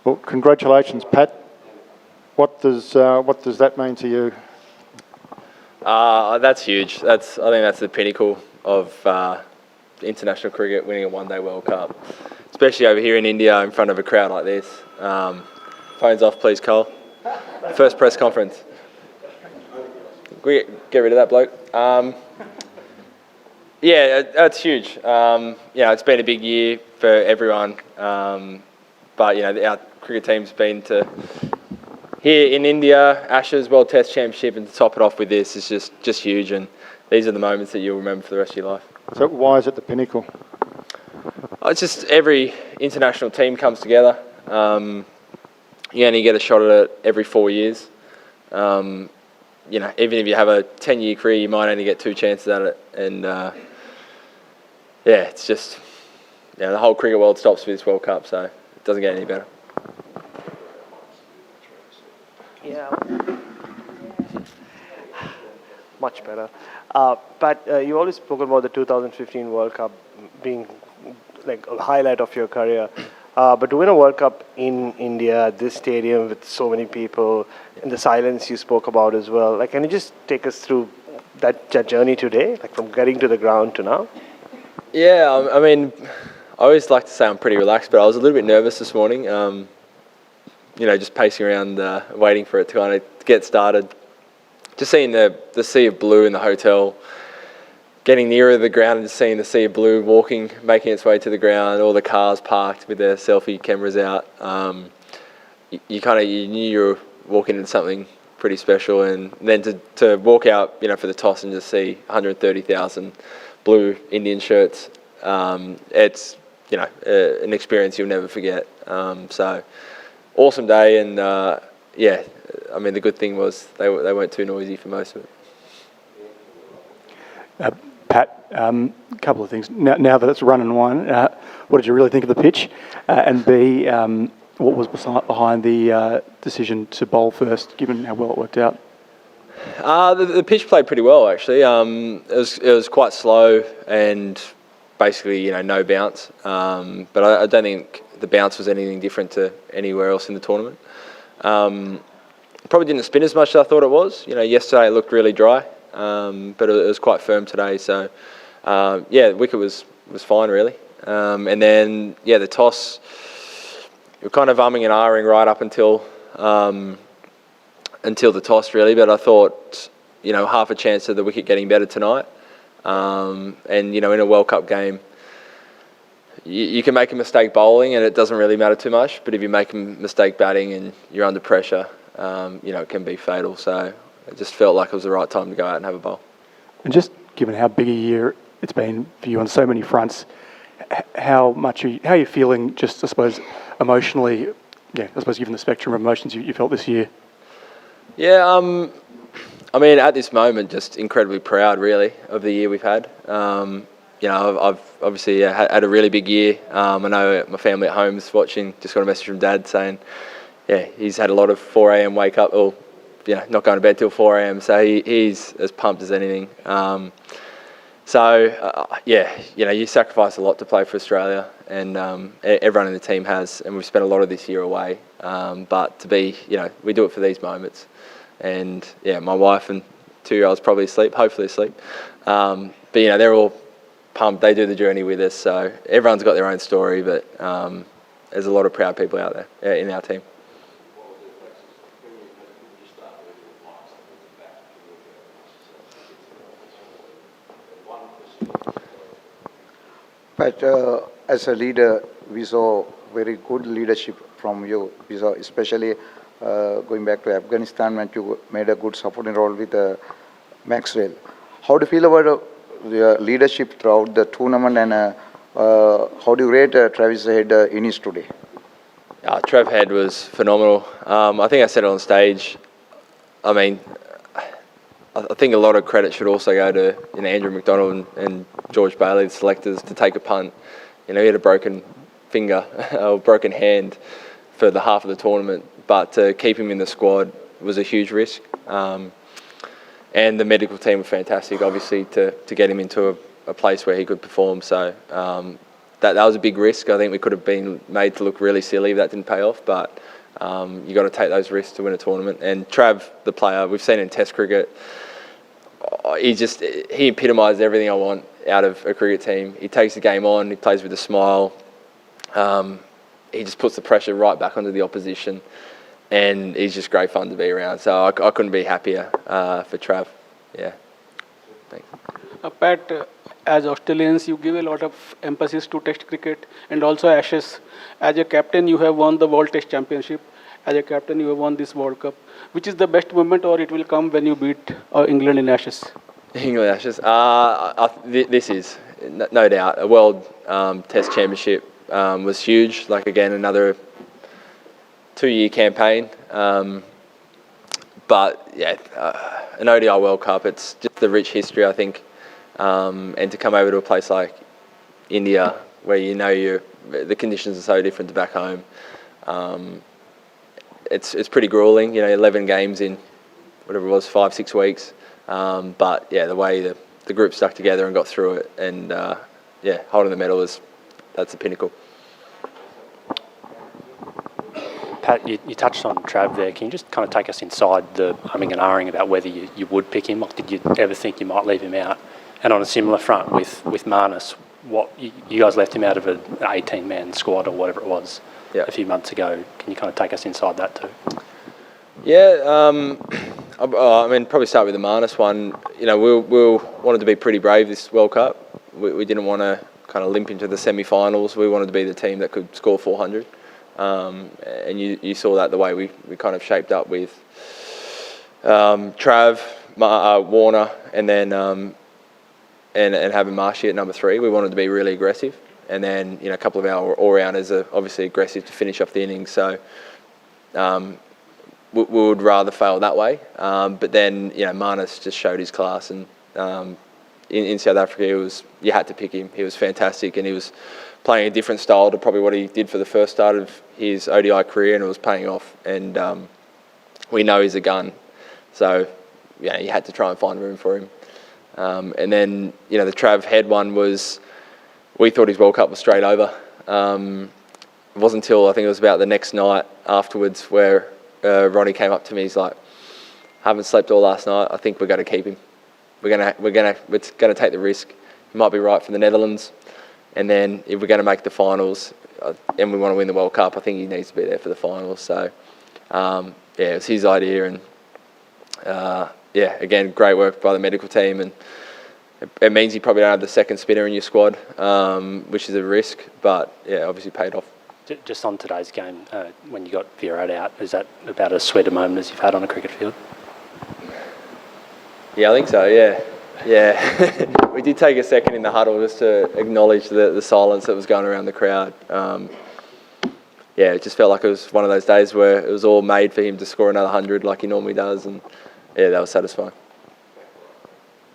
Well, congratulations, Pat. What does that mean to you? That's huge. I think that's the pinnacle of international cricket, winning a one-day World Cup, especially over here in India in front of a crowd like this. Phones off, please, Cole. First press conference. Can we get rid of that bloke? Yeah, that's huge. It's been a big year for everyone, but our cricket team's been to here in India, Ashes World Test Championship, and to top it off with this is just huge. And these are the moments that you'll remember for the rest of your life. So why is it the pinnacle? It's just every international team comes together. You only get a shot at it every 4 years. Even if you have a 10-year career, you might only get 2 chances at it. And it's just the whole cricket world stops for this World Cup, so it doesn't get any better. Yeah, much better. But you always spoken about the 2015 World Cup being like a highlight of your career. But to win a World Cup in India, this stadium with so many people, and the silence you spoke about as well, like, can you just take us through that journey today, like from getting to the ground to now? Yeah, I mean, I always like to say I'm pretty relaxed, but I was a little bit nervous this morning. Just pacing around, waiting for it to kind of get started. Just seeing the sea of blue in the hotel, getting nearer the ground and just seeing the sea of blue making its way to the ground, all the cars parked with their selfie cameras out. You knew you were walking into something pretty special, and then to walk out, for the toss and just see 130,000 blue Indian shirts, it's an experience you'll never forget. So awesome day, and I mean the good thing was they weren't too noisy for most of it. Pat, a couple of things. Now that it's run and won, what did you really think of the pitch? And B, what was behind the decision to bowl first, given how well it worked out? The pitch played pretty well, actually. It was quite slow and basically no bounce. But I don't think the bounce was anything different to anywhere else in the tournament. Probably didn't spin as much as I thought it was. Yesterday it looked really dry, but it was quite firm today. So, the wicket was fine, really. And then, the toss, you're kind of umming and ahhing right up until the toss, really. But I thought, half a chance of the wicket getting better tonight. And, in a World Cup game, you can make a mistake bowling and it doesn't really matter too much. But if you make a mistake batting and you're under pressure, it can be fatal. So it just felt like it was the right time to go out and have a bowl. And just given how big a year it's been for you on so many fronts, how are you feeling, just, I suppose, emotionally, given the spectrum of emotions you felt this year? Yeah, I mean, at this moment, just incredibly proud, really, of the year we've had. I've obviously had a really big year. I know my family at home is watching. Just got a message from Dad saying, he's had a lot of 4 a.m. wake up, or not going to bed till 4 a.m. So he's as pumped as anything. You sacrifice a lot to play for Australia, and everyone in the team has, and we've spent a lot of this year away. But to be, we do it for these moments. And my wife and 2-year-olds probably asleep, hopefully asleep. But they're all pumped. They do the journey with us. So everyone's got their own story, but there's a lot of proud people out there in our team. But as a leader, we saw very good leadership from you. We saw especially going back to Afghanistan when you made a good supporting role with Maxwell. How do you feel about your leadership throughout the tournament, and how do you rate Travis Head innings today? Trev Head was phenomenal. I think I said it on stage. I mean, I think a lot of credit should also go to Andrew McDonald and George Bailey, the selectors, to take a punt. He had a broken finger or broken hand for the half of the tournament, but to keep him in the squad was a huge risk. And the medical team were fantastic, obviously, to get him into a place where he could perform. So, that was a big risk. I think we could have been made to look really silly if that didn't pay off, but you got to take those risks to win a tournament. And Trav, the player, we've seen in Test cricket, he epitomised everything I want out of a cricket team. He takes the game on, he plays with a smile. He just puts the pressure right back onto the opposition, and he's just great fun to be around. So I couldn't be happier for Trav. Yeah. Thanks. Pat, as Australians, you give a lot of emphasis to Test cricket and also Ashes. As a captain, you have won the World Test Championship. As a captain, you have won this World Cup. Which is the best moment, or it will come when you beat England in Ashes? England Ashes. This is, no doubt, a World Test Championship was huge. Like, again, another 2-year campaign. But, yeah, an ODI World Cup, it's just the rich history, I think. And to come over to a place like India, where the conditions are so different to back home, it's pretty grueling. 11 games in whatever it was, 5-6 weeks. But yeah, the way the group stuck together and got through it, and holding the medal that's the pinnacle. Pat, you touched on Trav there. Can you just kind of take us inside the humming and ahhing about whether you would pick him, or did you ever think you might leave him out? And on a similar front with Marnus, you guys left him out of an 18-man squad or whatever it was a few months ago. Can you kind of take us inside that too? Yeah, probably start with the Marnus one. We wanted to be pretty brave this World Cup. We didn't want to kind of limp into the semi-finals. We wanted to be the team that could score 400. And you saw that the way we kind of shaped up with Trav, Warner, and then and having Marshy at number 3. We wanted to be really aggressive, and then a couple of our all-rounders are obviously aggressive to finish off the innings. So we would rather fail that way. But then Marnus just showed his class, and in South Africa you had to pick him. He was fantastic, and he was playing a different style to probably what he did for the first start of his ODI career, and it was paying off. And we know he's a gun, so you had to try and find room for him. And then the Trav Head one was, we thought his World Cup was straight over. It wasn't until I think it was about the next night afterwards where Ronnie came up to me. He's like, "Haven't slept all last night. I think we're going to keep him. We're going to take the risk. He might be right for the Netherlands, and then if we're going to make the finals and we want to win the World Cup, I think he needs to be there for the finals." So it was his idea, and again, great work by the medical team, and it means you probably don't have the second spinner in your squad, which is a risk, but obviously paid off. Just on today's game, when you got Virat out, is that about as sweet a moment as you've had on a cricket field? Yeah, I think so, yeah. We did take a second in the huddle just to acknowledge the silence that was going around the crowd. It just felt like it was one of those days where it was all made for him to score another 100 like he normally does, and that was satisfying.